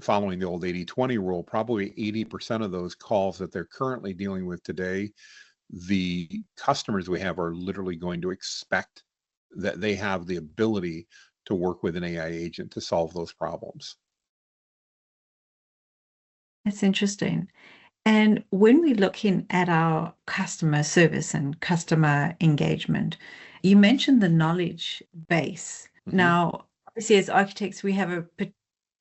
following the old 80-20 rule, probably 80% of those calls that they're currently dealing with today, the customers we have are literally going to expect that they have the ability to work with an AI agent to solve those problems. That's interesting. And when we're looking at our customer service and customer engagement, you mentioned the knowledge base. Mm-hmm. Now, obviously, as architects, we have a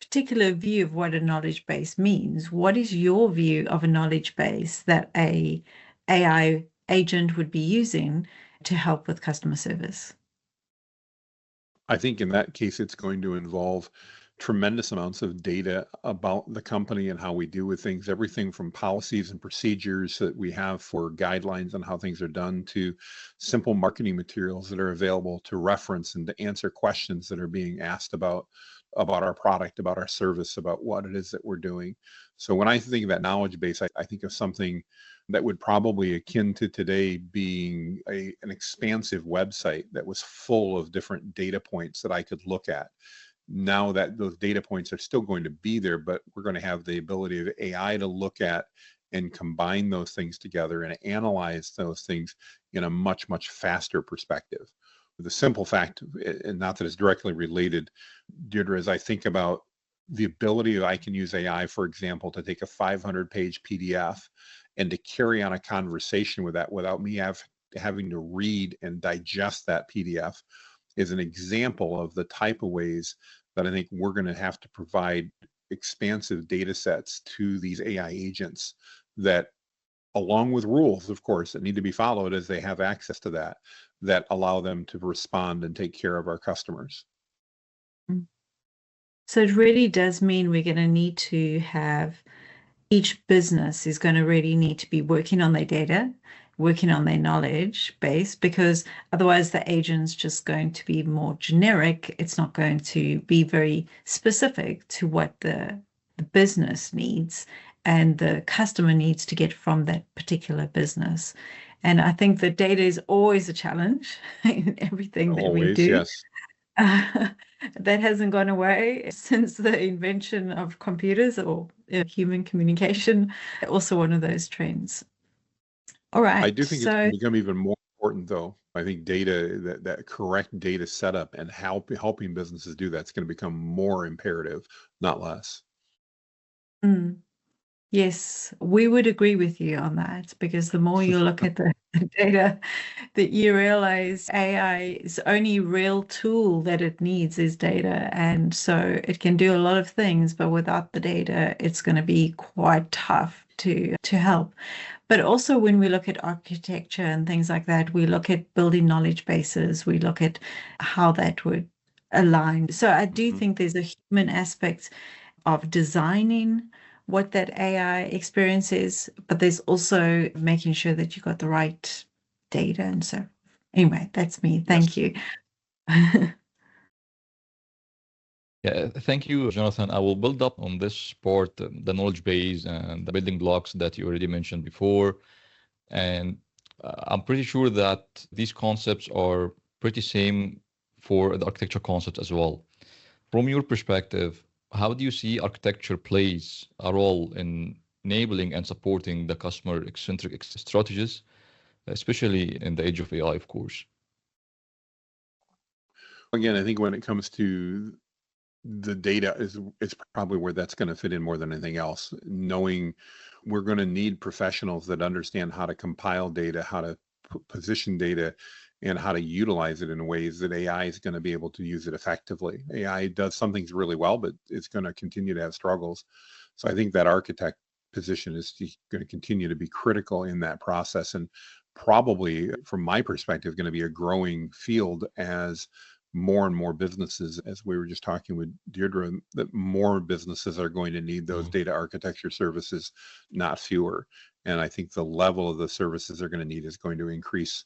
particular view of what a knowledge base means. What is your view of a knowledge base that a AI agent would be using to help with customer service? I think in that case, it's going to involve tremendous amounts of data about the company and how we deal with things, everything from policies and procedures that we have for guidelines on how things are done to simple marketing materials that are available to reference and to answer questions that are being asked about our product, about our service, about what it is that we're doing. So when I think of that knowledge base, I think of something that would probably akin to today being an expansive website that was full of different data points that I could look at. Now that those data points are still going to be there, but we're going to have the ability of AI to look at and combine those things together and analyze those things in a much, much faster perspective. The simple fact, and not that it's directly related, Deirdre, as I think about the ability that I can use AI, for example, to take a 500-page PDF and to carry on a conversation with that without me having to read and digest that PDF is an example of the type of ways that I think we're going to have to provide expansive data sets to these AI agents that, along with rules, of course, that need to be followed as they have access to that allow them to respond and take care of our customers. So it really does mean we're going to need to have each business is going to really need to be working on their data, working on their knowledge base, because otherwise the agent's just going to be more generic. It's not going to be very specific to what the business needs and the customer needs to get from that particular business. And I think the data is always a challenge in everything that we do. Yes. That hasn't gone away since the invention of computers or human communication. Also one of those trends. All right. I do think it's going to become even more important, though. I think data, that correct data setup and helping businesses do that's going to become more imperative, not less. Yes, we would agree with you on that, because the more you look at the data, that you realize AI's only real tool that it needs is data. And so it can do a lot of things, but without the data, it's going to be quite tough to help. But also when we look at architecture and things like that, we look at building knowledge bases, we look at how that would align. So I do think there's a human aspect of designing what that AI experience is, but there's also making sure that you got the right data. And so anyway, that's me. Thank you. Yeah, thank you, Jonathan. I will build up on this part, the knowledge base and the building blocks that you already mentioned before. And I'm pretty sure that these concepts are pretty same for the architecture concepts as well. From your perspective, how do you see architecture plays a role in enabling and supporting the customer-centric strategies, especially in the age of AI, of course? Again, I think when it comes to the data is probably where that's going to fit in more than anything else. Knowing we're going to need professionals that understand how to compile data, how to position data, and how to utilize it in ways that AI is going to be able to use it effectively. AI does some things really well, but it's going to continue to have struggles. So I think that architect position is going to continue to be critical in that process, and probably, from my perspective, going to be a growing field as more and more businesses, as we were just talking with Deirdre, that more businesses are going to need those data architecture services, not fewer. And I think the level of the services they're going to need is going to increase.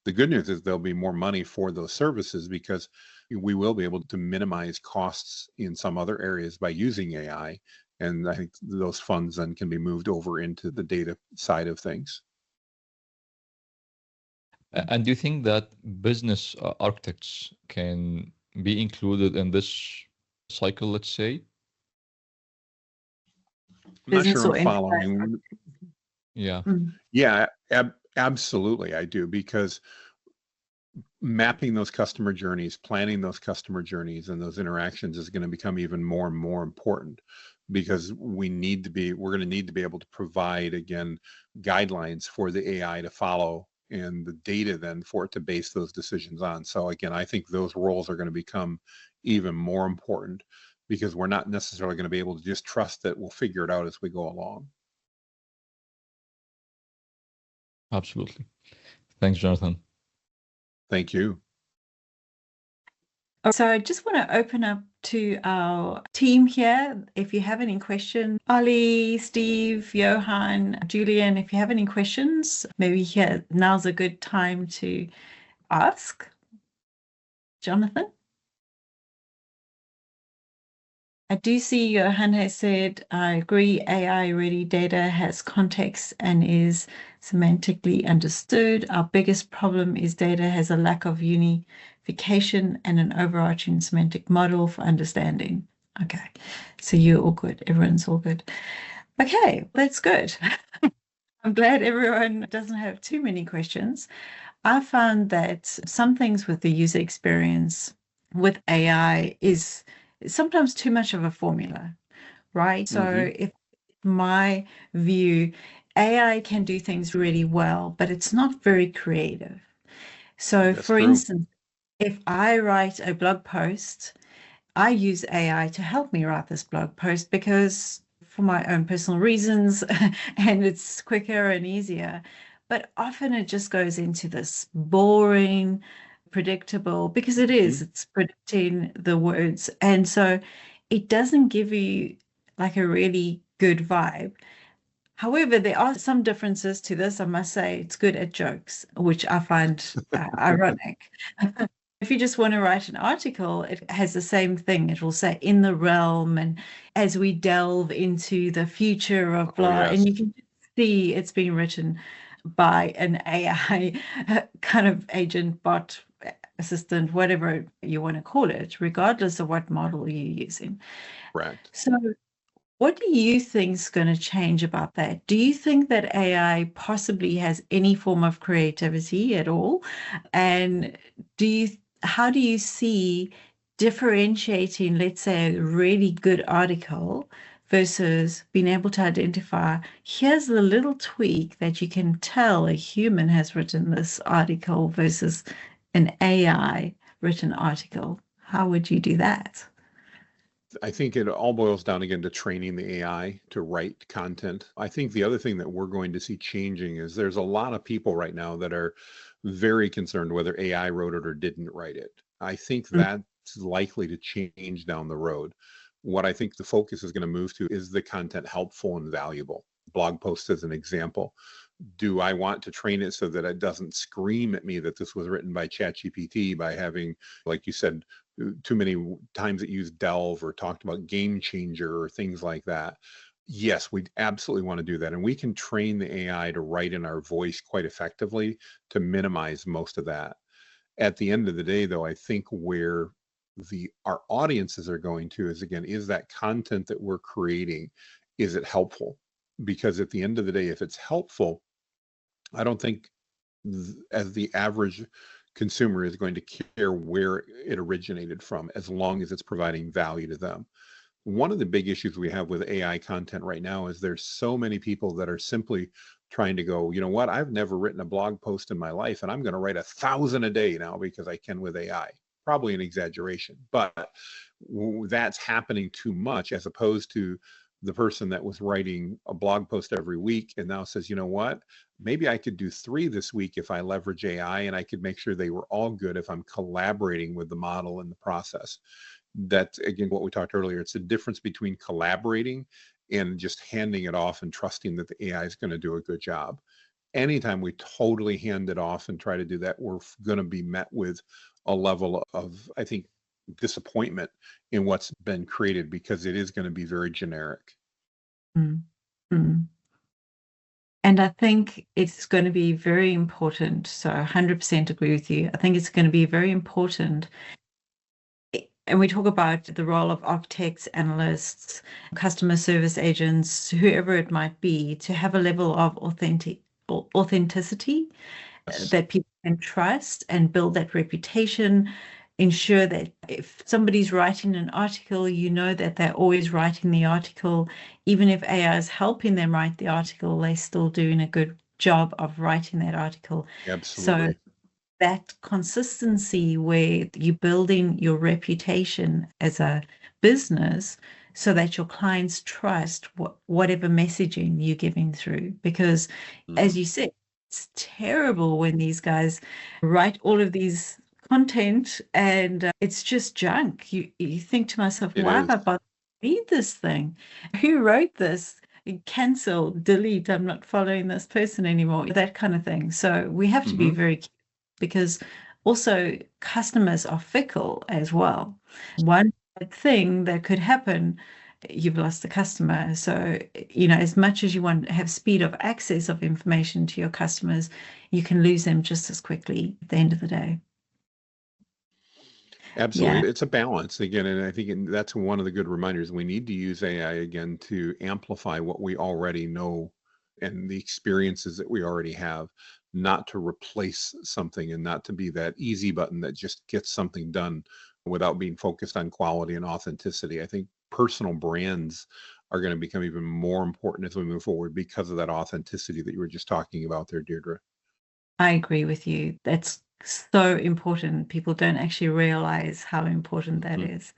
The good news is there'll be more money for those services because we will be able to minimize costs in some other areas by using AI. And I think those funds then can be moved over into the data side of things. And do you think that business architects can be included in this cycle, let's say? I'm not Business sure or I'm enterprise? following. Yeah. Yeah, absolutely, I do, because mapping those customer journeys, planning those customer journeys and those interactions is going to become even more and more important, because we're going to need to be able to provide, again, guidelines for the AI to follow and the data then for it to base those decisions on. So again, I think those roles are going to become even more important, because we're not necessarily going to be able to just trust that we'll figure it out as we go along. Absolutely. Thanks, Jonathan. Thank you. So I just want to open up to our team here. If you have any questions, Ali, Steve, Johan, Julian, if you have any questions, maybe here now's a good time to ask. Jonathan? I do see Johan has said, I agree, AI-ready data has context and is semantically understood. Our biggest problem is data has a lack of unification and an overarching semantic model for understanding. Okay, so you're all good. Everyone's all good. Okay, that's good. I'm glad everyone doesn't have too many questions. I found that some things with the user experience with AI is sometimes too much of a formula, right? So if my view, AI can do things really well, but it's not very creative. So That's for true. instance, if I write a blog post, I use AI to help me write this blog post because for my own personal reasons, and it's quicker and easier. But often it just goes into this boring, predictable, because it is, it's predicting the words. And so it doesn't give you like a really good vibe. However, there are some differences to this. I must say it's good at jokes, which I find ironic. If you just want to write an article, it has the same thing. It will say in the realm, and as we delve into the future of blah, and you can see it's being written by an AI kind of agent, bot, assistant, whatever you want to call it, regardless of what model you're using. Correct. So what do you think is going to change about that? Do you think that AI possibly has any form of creativity at all? And how do you see differentiating, let's say, a really good article versus being able to identify, here's the little tweak that you can tell a human has written this article versus an AI written article? How would you do that? I think it all boils down again to training the AI to write content. I think the other thing that we're going to see changing is there's a lot of people right now that are very concerned whether AI wrote it or didn't write it. I think that's likely to change down the road. What I think the focus is going to move to is the content helpful and valuable. Blog posts as an example. Do I want to train it so that it doesn't scream at me that this was written by ChatGPT by having, like you said, too many times it used delve or talked about game changer or things like that? Yes, we absolutely want to do that. And we can train the AI to write in our voice quite effectively to minimize most of that. At the end of the day, though, I think where our audiences are going to is, again, is that content that we're creating, is it helpful? Because at the end of the day, if it's helpful, I don't think as the average consumer is going to care where it originated from, as long as it's providing value to them. One of the big issues we have with AI content right now is there's so many people that are simply trying to go, you know what, I've never written a blog post in my life, and I'm going to write 1,000 a day now because I can with AI. Probably an exaggeration, but that's happening too much, as opposed to the person that was writing a blog post every week and now says, you know what, maybe I could do 3 this week if I leverage AI, and I could make sure they were all good if I'm collaborating with the model in the process. That's, again, what we talked earlier. It's the difference between collaborating and just handing it off and trusting that the AI is going to do a good job. Anytime we totally hand it off and try to do that, we're going to be met with a level of, I think, disappointment in what's been created, because it is going to be very generic. Mm. Mm. And I think it's going to be very important. So I 100% agree with you. I think it's going to be very important. And we talk about the role of architects, analysts, customer service agents, whoever it might be, to have a level of authenticity that people can trust and build that reputation. Ensure that if somebody's writing an article, you know that they're always writing the article. Even if AI is helping them write the article, they're still doing a good job of writing that article. Absolutely. So that consistency where you're building your reputation as a business so that your clients trust whatever messaging you're giving through. Because as you said, it's terrible when these guys write all of these content and it's just junk. You think to myself, It why is. have I bothered to read this thing? Who wrote this? Cancel, delete, I'm not following this person anymore, that kind of thing. So we have to be very careful, because also customers are fickle as well. One bad thing that could happen, you've lost the customer. So, as much as you want to have speed of access of information to your customers, you can lose them just as quickly at the end of the day. Absolutely. Yeah. It's a balance again. And I think that's one of the good reminders. We need to use AI again to amplify what we already know and the experiences that we already have, not to replace something and not to be that easy button that just gets something done without being focused on quality and authenticity. I think personal brands are going to become even more important as we move forward because of that authenticity that you were just talking about there, Deirdre. I agree with you. That's so important. People don't actually realize how important that is.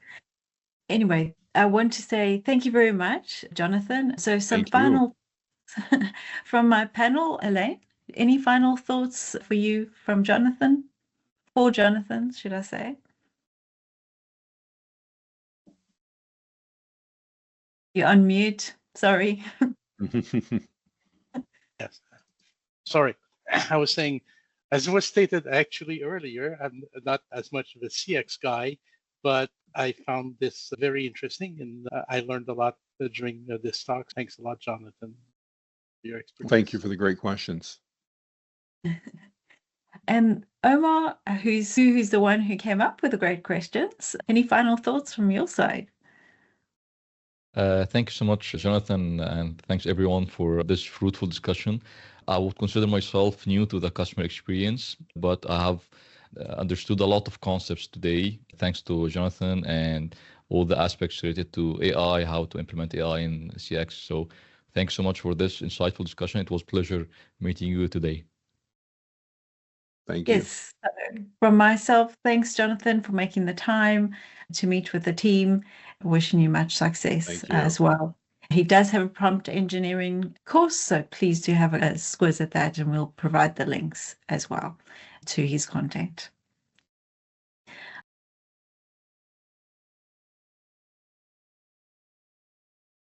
Anyway, I want to say thank you very much, Jonathan. So some Thank you. final from my panel, Elaine, any final thoughts for you from Jonathan? Or Jonathan, should I say? You're on mute. Sorry. Yes. Sorry. I was saying, as was stated actually earlier, I'm not as much of a CX guy, but I found this very interesting and I learned a lot during this talk. Thanks a lot, Jonathan, for your expertise. Thank you for the great questions. And Omar, who's the one who came up with the great questions, any final thoughts from your side? Thank you so much, Jonathan, and thanks everyone for this fruitful discussion. I would consider myself new to the customer experience, but I have understood a lot of concepts today, thanks to Jonathan and all the aspects related to AI, how to implement AI in CX. So thanks so much for this insightful discussion. It was a pleasure meeting you today. Thank you. Yes. From myself, thanks, Jonathan, for making the time to meet with the team. Wishing you much success as well. He does have a prompt engineering course, so please do have a squiz at that, and we'll provide the links as well to his content.